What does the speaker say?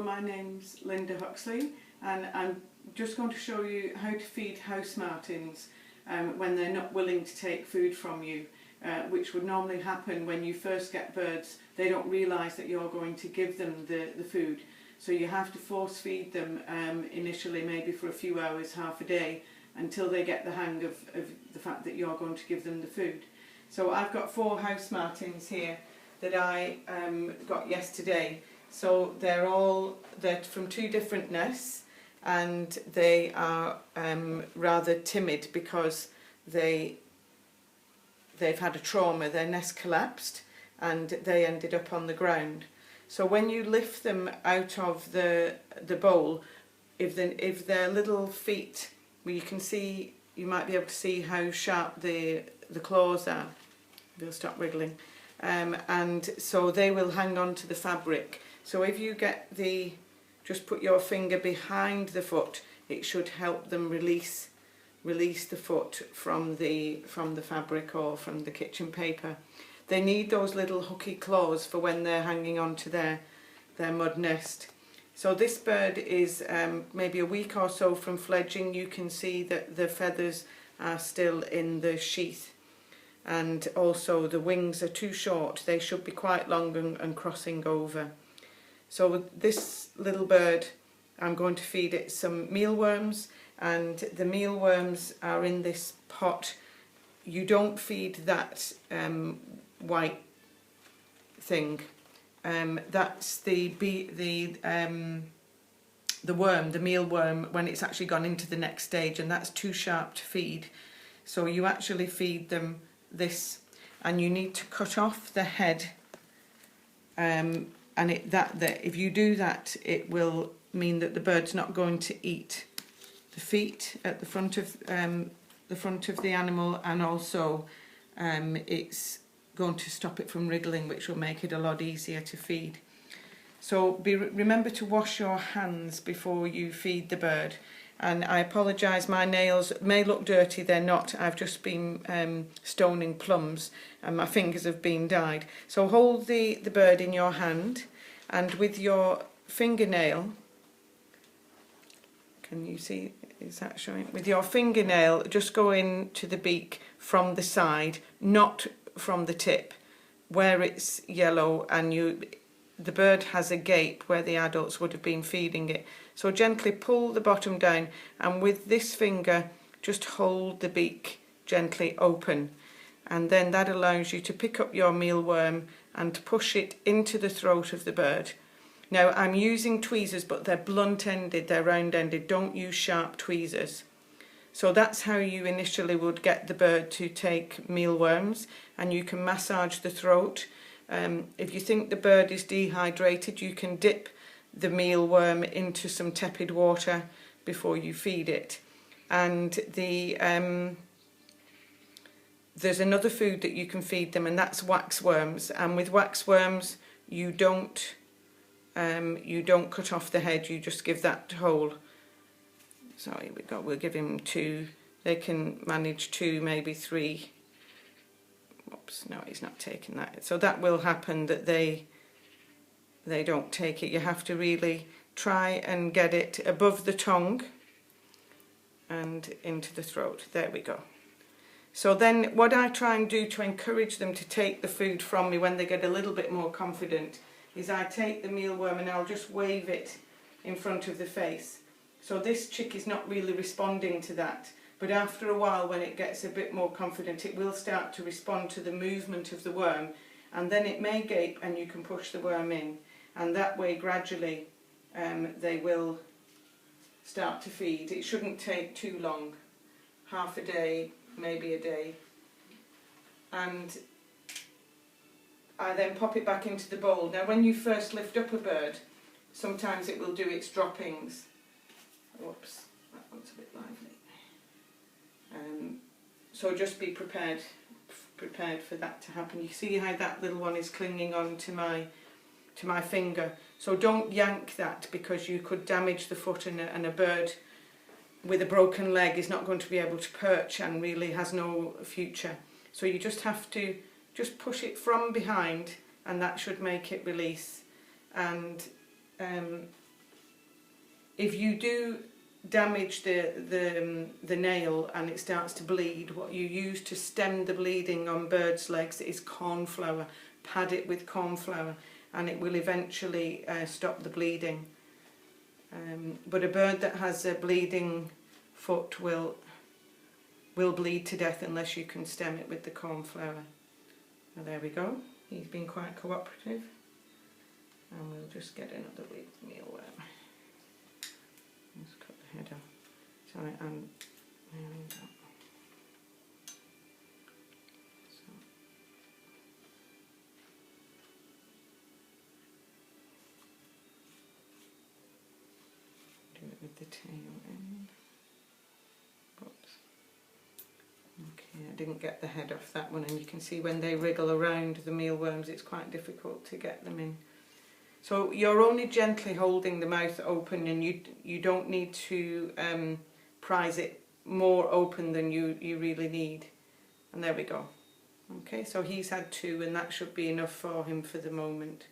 My name's Lynda Huxley, and I'm just going to show you how to feed house martins when they're not willing to take food from you, which would normally happen when you first get birds. They don't realise that you're going to give them the food, so you have to force feed them initially, maybe for a few hours, half a day, until they get the hang of the fact that you're going to give them the food. So I've got 4 house martins here that I got yesterday. So they're from 2 different nests, and they are rather timid because they've had a trauma. Their nest collapsed and they ended up on the ground. So when you lift them out of the bowl, if their little feet, well, you might be able to see how sharp the claws are. They'll stop wriggling, and so they will hang on to the fabric. So if you just put your finger behind the foot, it should help them release the foot from the fabric or from the kitchen paper. They need those little hooky claws for when they're hanging on to their mud nest. So this bird is maybe a week or so from fledging. You can see that the feathers are still in the sheath, and also the wings are too short. They should be quite long and crossing over. So with this little bird, I'm going to feed it some mealworms, and the mealworms are in this pot. You don't feed that white thing. That's the worm, the mealworm, when it's actually gone into the next stage, and that's too sharp to feed. So you actually feed them this, and you need to cut off the head. And if you do that, it will mean that the bird's not going to eat the feet at the front of the animal, and also it's going to stop it from wriggling, which will make it a lot easier to feed. So remember to wash your hands before you feed the bird. And I apologise, my nails may look dirty, they're not. I've just been stoning plums and my fingers have been dyed. So hold the bird in your hand, and with your fingernail, can you see, is that showing? With your fingernail, just go into the beak from the side, not from the tip, where it's yellow and the bird has a gape where the adults would have been feeding it. So gently pull the bottom down, and with this finger just hold the beak gently open, and then that allows you to pick up your mealworm and push it into the throat of the bird. Now I'm using tweezers, but they're blunt-ended, they're round-ended. Don't use sharp tweezers. So that's how you initially would get the bird to take mealworms, and you can massage the throat. If you think the bird is dehydrated, you can dip the mealworm into some tepid water before you feed it. And there's another food that you can feed them, and that's waxworms. And with waxworms, you don't cut off the head, you just give that whole. So here we go, we'll give him 2. They can manage 2, maybe 3. Oops, no, he's not taking that. So that will happen, that they don't take it. You have to really try and get it above the tongue and into the throat. There we go. So then what I try and do to encourage them to take the food from me when they get a little bit more confident is I take the mealworm and I'll just wave it in front of the face. So this chick is not really responding to that, but after a while, when it gets a bit more confident, it will start to respond to the movement of the worm, and then it may gape and you can push the worm in, and that way gradually they will start to feed. It shouldn't take too long, half a day, maybe a day. And I then pop it back into the bowl. Now when you first lift up a bird, sometimes it will do its droppings. Whoops, that one's a bit lively. So just be prepared for that to happen. You see how that little one is clinging on to my finger. So don't yank that, because you could damage the foot, and a bird with a broken leg is not going to be able to perch and really has no future. So you just have to just push it from behind, and that should make it release. And if you do damage the nail and it starts to bleed, what you use to stem the bleeding on birds' legs is corn flour. Pad it with corn flour and it will eventually stop the bleeding. But a bird that has a bleeding foot will bleed to death unless you can stem it with the corn flour. Now there we go, he's been quite cooperative. And we'll just get another mealworm. Let's cut the head off. Sorry, there we go. So. Do it with the tail end. Oops. Okay, I didn't get the head off that one, and you can see when they wriggle around the mealworms, it's quite difficult to get them in. So you're only gently holding the mouth open, and you don't need to prise it more open than you really need. And there we go. Okay, so he's had 2, and that should be enough for him for the moment.